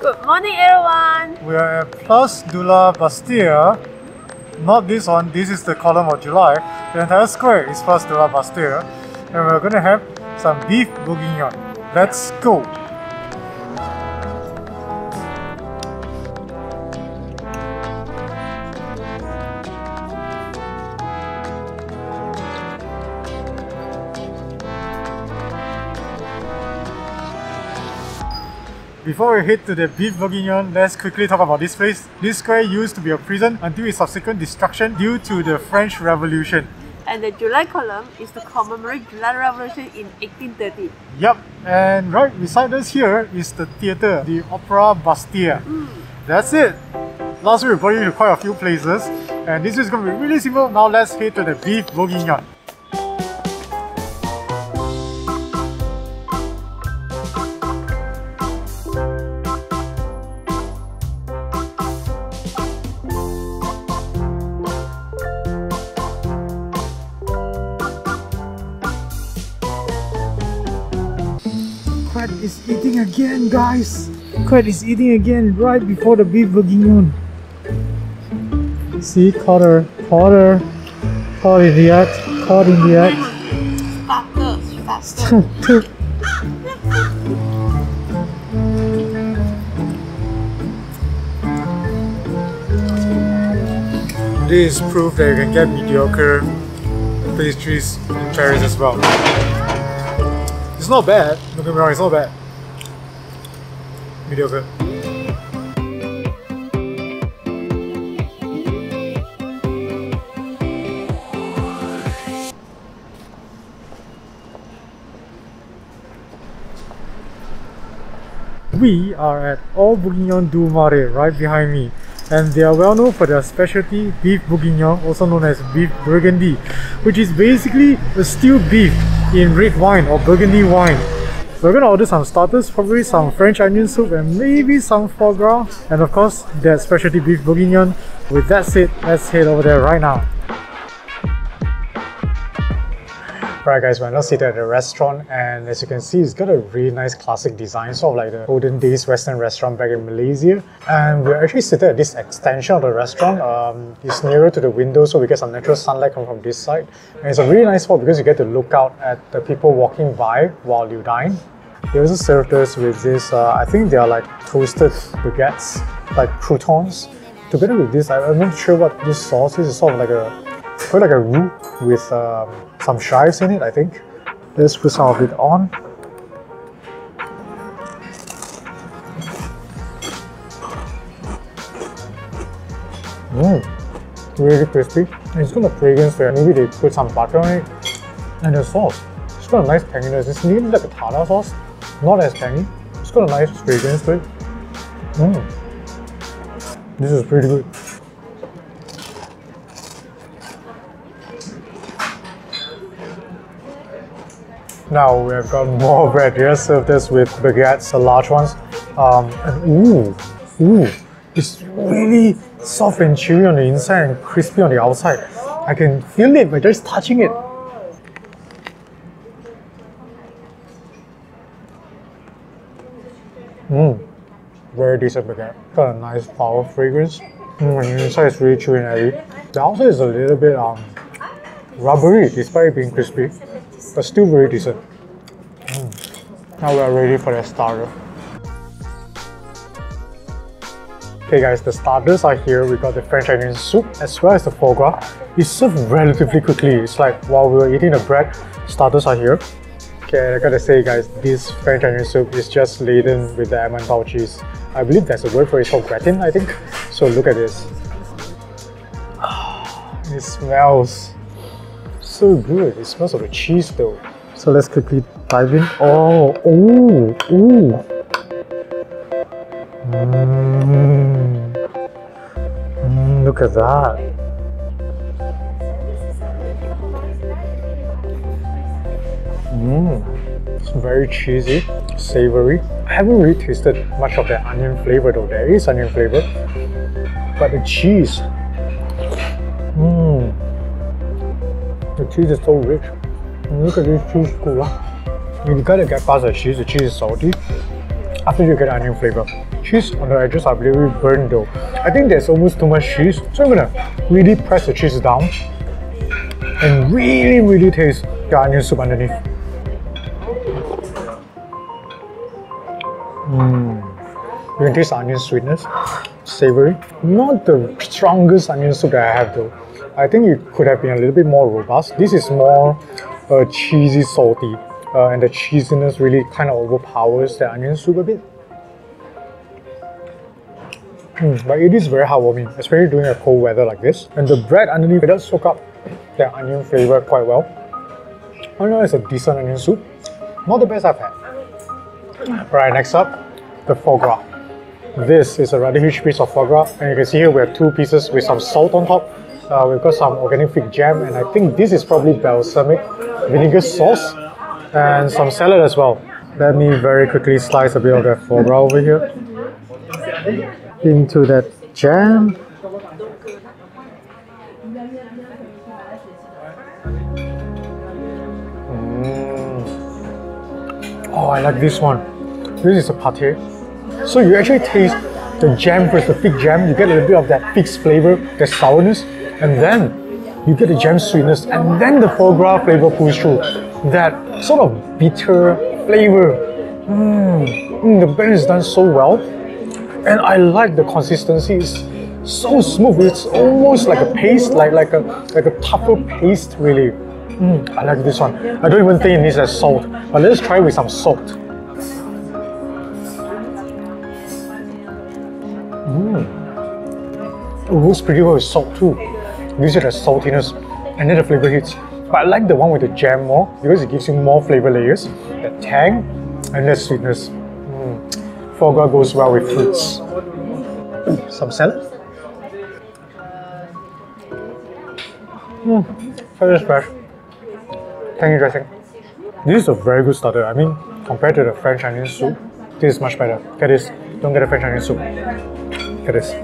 Good morning, everyone. We are at Place de la Bastille. Not this one, this is the column of July. The entire square is Place de la Bastille. And we're gonna have some beef bourguignon. Let's go! Before we head to the beef bourguignon, let's quickly talk about this place. This square used to be a prison until its subsequent destruction due to the French Revolution. And the July column is to commemorate July Revolution in 1830. Yup, and right beside us here is the theatre, the Opera Bastille. That's it! Last week we brought you to quite a few places, and this is going to be really simple. Now let's head to the beef bourguignon. Quaid is eating again, guys! Quaid is eating again right before the beef bourguignon. See, caught her, caught her, caught in the act, caught in the act. Faster. This is proof that you can get mediocre pastries in Paris as well. It's not bad, don't get me wrong, it's not bad. Mediocre. We are at Au Bourguignon du Marais, right behind me. And they are well known for their specialty beef bourguignon, also known as beef burgundy, which is basically a stewed beef in red wine or burgundy wine. We're gonna order some starters, probably some French onion soup and maybe some foie gras, and of course that specialty beef bourguignon. With that said, let's head over there right now. Right guys, we're now seated at the restaurant, and as you can see, it's got a really nice classic design, sort of like the olden days Western restaurant back in Malaysia. And we're actually seated at this extension of the restaurant. It's nearer to the window, so we get some natural sunlight coming from this side. And it's a really nice spot because you get to look out at the people walking by while you dine. They also served us with this, I think they are like toasted baguettes, like croutons. Together with this, I'm not sure what this sauce is. It's sort of like a roux with some chives in it, I think. Let's put some of it on. Really crispy. And it's got a fragrance there. Maybe they put some butter on it. And the sauce, it's got a nice tanginess. It's nearly like a tartar sauce, not as tangy. It's got a nice fragrance to it. This is pretty good. Now we have got more bread here, served us with baguettes, the large ones. And it's really soft and chewy on the inside and crispy on the outside. I can feel it by just touching it. Very decent baguette. Got a nice power fragrance. And the inside is really chewy and airy. The outside is a little bit rubbery despite being crispy, but still very decent. Now we are ready for the starter. Okay guys, the starters are here. We got the French onion soup as well as the foie gras. It's served relatively quickly. It's like while we were eating the bread, starters are here. Okay, I gotta say guys, this French onion soup is just laden with the Emmental cheese. I believe there's a word for it, it's called gratin, I think. So look at this. It smells so good. It smells of the cheese though. So let's quickly dive in. Look at that. It's very cheesy, savory. I haven't really tasted much of the onion flavor though. There is onion flavor, but the cheese. The cheese is so rich. And look at this cheese cooler. You gotta get past the cheese is salty. after you get onion flavor. Cheese on the edges are really burned though. I think there's almost too much cheese, so I'm gonna really press the cheese down and really taste the onion soup underneath. You can taste the onion sweetness, savory. Not the strongest onion soup that I have though. I think it could have been a little bit more robust. This is more cheesy, salty, and the cheesiness really kind of overpowers the onion soup a bit. But it is very heartwarming, especially during a cold weather like this. And the bread underneath, it does soak up the onion flavor quite well. I know it's a decent onion soup. Not the best I've had. Alright, next up, the foie gras. This is a rather huge piece of foie gras, and you can see here we have 2 pieces with some salt on top. We've got some organic fig jam, and I think this is probably balsamic vinegar sauce, and some salad as well. Let me very quickly slice a bit of that foie gras over here into that jam. Oh, I like this one. This is a pâté. So you actually taste the jam first, the fig jam. You get a little bit of that fig's flavor, the sourness, and then you get the jam sweetness, and then the foie gras flavor pulls through. That sort of bitter flavor. The blend is done so well, and I like the consistency. It's so smooth. It's almost like a paste, like a tougher paste, really. I like this one. I don't even think it needs that salt, but let's try with some salt. It works pretty well with salt too. It gives you the saltiness and then the flavor hits. But I like the one with the jam more because it gives you more flavor layers, the tang and the sweetness. Foie gras goes well with fruits. Some salad. Salad is fresh. Tangy dressing. This is a very good starter. I mean, compared to the French onion soup, this is much better. Get this. Don't get a French onion soup. Get this.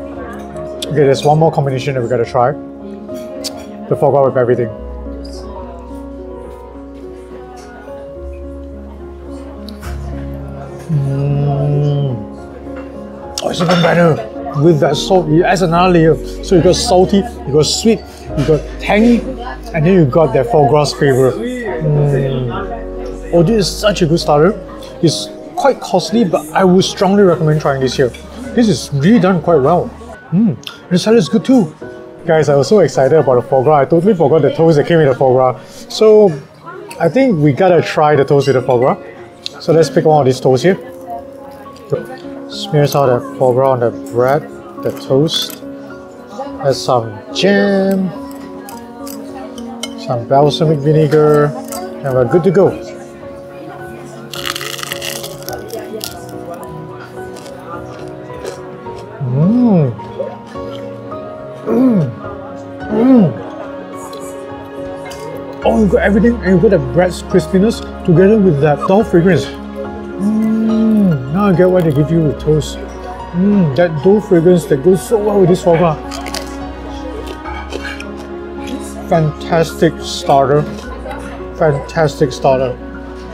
Okay, there's one more combination that we gotta try. The foie gras with everything. Oh, it's even better with that salt. It adds another layer. So you got salty, you got sweet, you got tangy, and then you got that foie gras flavor. Oh, this is such a good starter. It's quite costly, but I would strongly recommend trying this here. This is really done quite well. The salad is good too. Guys, I was so excited about the foie gras. I totally forgot the toast that came with the foie gras. So I think we gotta try the toast with the foie gras. So let's pick one of these toasts here. Smear some of the foie gras on the bread, the toast. Add some jam, some balsamic vinegar, and we're good to go. Oh, you got everything, and you got the bread's crispiness together with that dough fragrance. Now I get why they give you with toast. That dough fragrance that goes so well with this foie gras. Fantastic starter. Fantastic starter.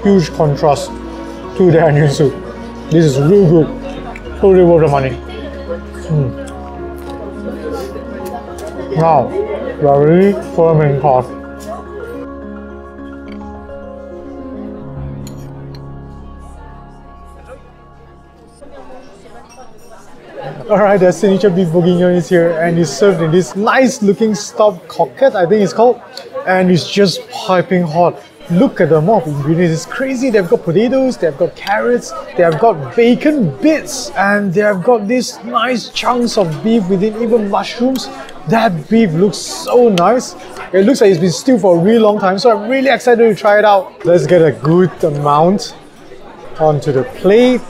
Huge contrast to the onion soup. This is real good. Totally worth the money. Now, we are really for the main course. Alright, the signature beef bourguignon is here, and it's served in this nice looking stuffed coquette, I think it's called, and it's just piping hot. Look at the amount of ingredients, it's crazy. They've got potatoes, they've got carrots, they've got bacon bits, and they've got these nice chunks of beef within, even mushrooms. That beef looks so nice. It looks like it's been stewed for a really long time, so I'm really excited to try it out. Let's get a good amount onto the plate.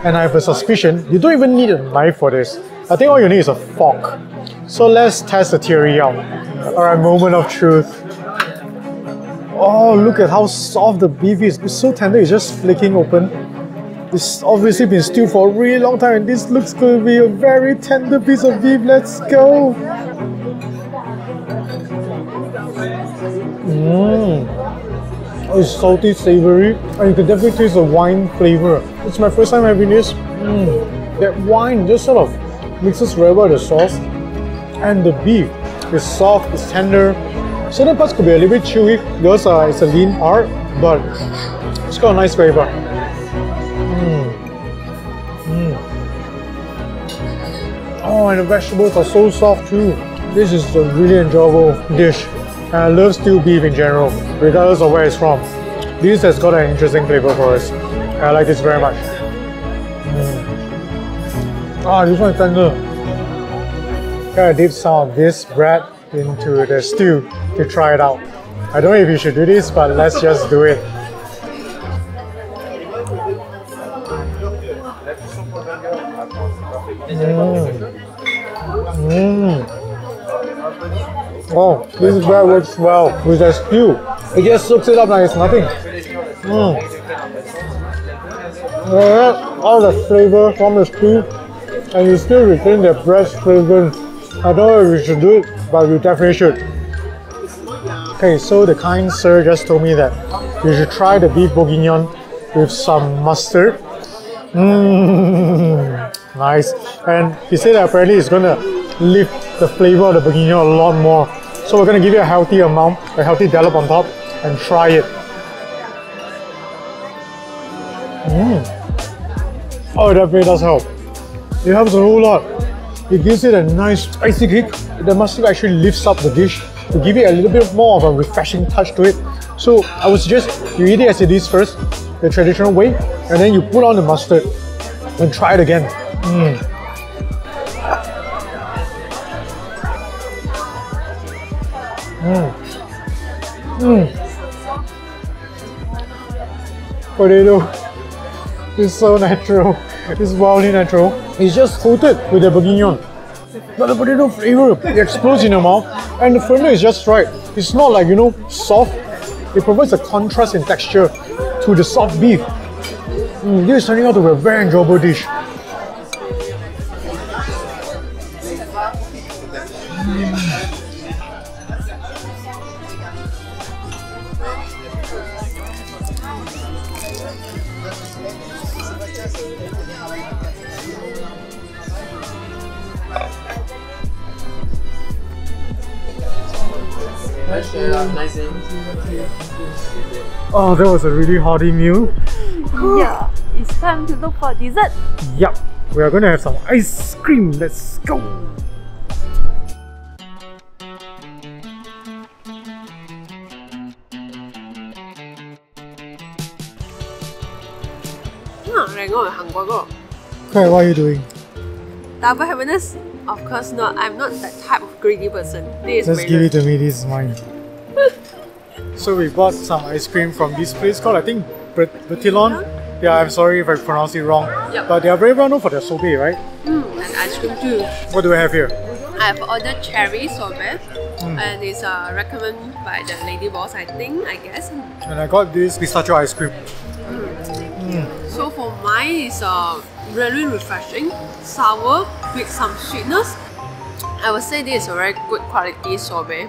And I have a suspicion, you don't even need a knife for this. I think all you need is a fork. So let's test the theory out. Alright, moment of truth. Oh, look at how soft the beef is. It's so tender, it's just flicking open. It's obviously been stewed for a really long time, and this looks going to be a very tender piece of beef. Let's go! It's salty, savory, and you can definitely taste the wine flavor. It's my first time having this. That wine just sort of mixes very well with the sauce. And the beef is soft, it's tender. Certain parts could be a little bit chewy because it's a lean part, but it's got a nice flavor. Oh, and the vegetables are so soft too. This is a really enjoyable dish. And I love stewed beef in general, regardless of where it's from. This has got an interesting flavor for us. I like this very much. Ah, this one is tender. Gotta dip some of this bread into the stew to try it out. I don't know if you should do this, but let's just do it. Oh, this bread works well with the stew. It just soaks it up like it's nothing. All the flavor from the stew, and you still retain the bread's flavor. I don't know if you should do it, but you definitely should. Okay, so the kind sir just told me that you should try the beef bourguignon with some mustard. Nice. And he said that apparently it's gonna lift the flavor of the bourguignon a lot more. So we're gonna give you a healthy amount, a healthy dollop on top, and try it. Oh, it definitely does help. It helps a whole lot. It gives it a nice spicy kick. The mustard actually lifts up the dish to give it a little bit more of a refreshing touch to it. So I would suggest you eat it as it is first, the traditional way, and then you put on the mustard and try it again. Potato is so natural. It's wildly natural. It's just coated with the bourguignon. But the potato flavor, it explodes in your mouth, and the firmness is just right. It's not like, soft. It provides a contrast in texture to the soft beef. This is turning out to be a very enjoyable dish. Oh, that was a really hearty meal. Yeah, it's time to look for dessert. Yup, we are going to have some ice cream. Let's go. Okay, what are you doing? Double happiness? Of course not. I'm not that type of greedy person. This is Just give it to me, this is mine. So we bought some ice cream from this place called, I think, Bertillon. Yeah, I'm sorry if I pronounced it wrong. Yep. But they are very well known for their sorbet, right? And ice cream too. What do we have here? I've ordered cherry sorbet, and it's recommended by the lady boss, I guess. And I got this pistachio ice cream. So for mine, it's really refreshing, sour with some sweetness. I would say this is a very good quality sorbet.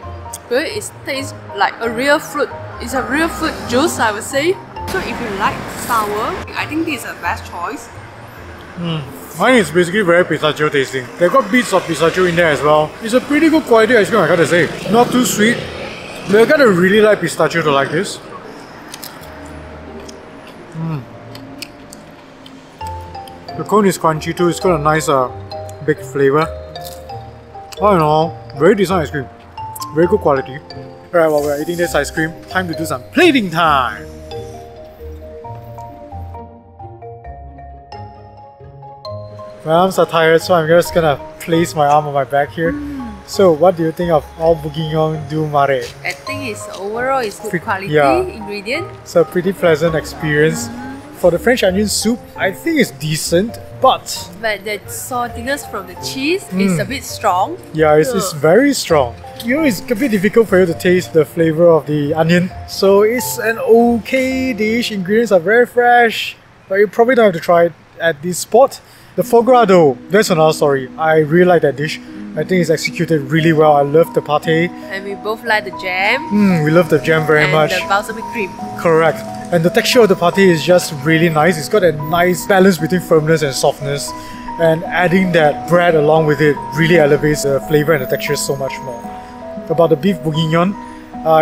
But it tastes like a real fruit. It's a real fruit juice, I would say. So if you like sour, I think this is the best choice. Mine is basically very pistachio tasting. They got bits of pistachio in there as well. It's a pretty good quality ice cream, I gotta say. Not too sweet. But I gotta really like pistachio to like this. The cone is crunchy too. It's got a nice big flavor. All in all, very decent ice cream. Very good quality. Alright, while we're eating this ice cream, time to do some plating time! My arms are tired, so I'm just gonna place my arm on my back here. So, what do you think of Au Bourguignon du Marais? I think it's overall it's good quality ingredient. It's a pretty pleasant experience. For the French onion soup, I think it's decent, but the saltiness from the cheese is a bit strong. Yeah, it's very strong. It's a bit difficult for you to taste the flavor of the onion. So it's an okay dish. Ingredients are very fresh, but you probably don't have to try it at this spot. The foie gras though, that's another story. I really like that dish. I think it's executed really well. I love the pate. And we both like the jam. We love the jam very much. And the balsamic cream. Correct. And the texture of the pate is just really nice. It's got a nice balance between firmness and softness. And adding that bread along with it really elevates the flavor and the texture so much more. About the beef bourguignon,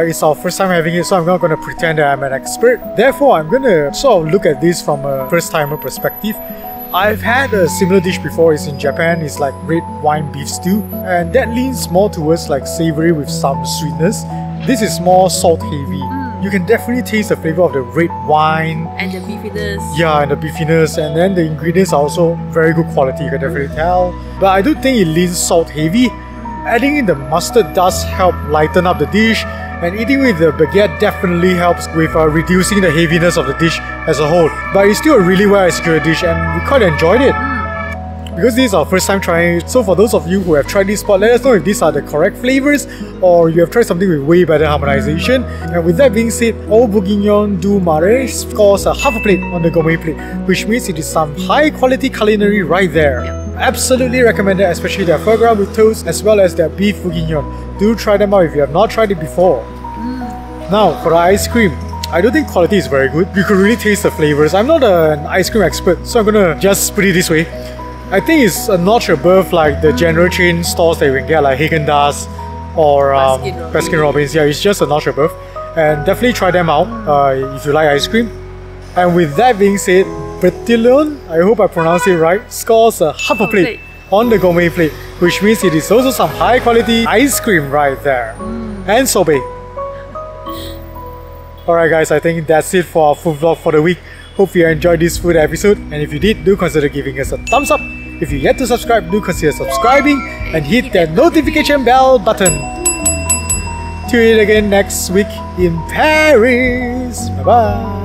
it's our first time having it, so I'm not going to pretend that I'm an expert. Therefore, I'm going to sort of look at this from a first-timer perspective. I've had a similar dish before. It's in Japan. It's like red wine beef stew, and that leans more towards like savory with some sweetness. This is more salt heavy. You can definitely taste the flavor of the red wine. And the beefiness. Yeah, and the beefiness. And then the ingredients are also very good quality, you can definitely tell. But I do think it leans salt heavy. Adding in the mustard does help lighten up the dish. And eating with the baguette definitely helps with reducing the heaviness of the dish as a whole. But it's still a really well executed dish and we quite enjoyed it. Because this is our first time trying it, so for those of you who have tried this spot, let us know if these are the correct flavors or you have tried something with way better harmonization. And with that being said, Au Bourguignon du Marais scores a half a plate on the gourmet plate, which means it is some high quality culinary right there. Absolutely recommended, especially their foie gras with toast as well as their beef bourguignon. Do try them out if you have not tried it before. Now for the ice cream, I don't think quality is very good. You could really taste the flavors. I'm not an ice cream expert, so I'm gonna just put it this way. I think it's a notch above like the general chain stores that you can get like Haagen-Dazs or Baskin-Robbins. Yeah, it's just a notch above. And definitely try them out if you like ice cream. And with that being said, Bertillon, I hope I pronounced it right, scores a half a plate on the gourmet plate, which means it is also some high quality ice cream right there. And sorbet. Alright guys, I think that's it for our food vlog for the week. Hope you enjoyed this food episode, and if you did, do consider giving us a thumbs up. If you yet to subscribe, do consider subscribing and hit that notification bell button. Tune in again next week in Paris. Bye bye.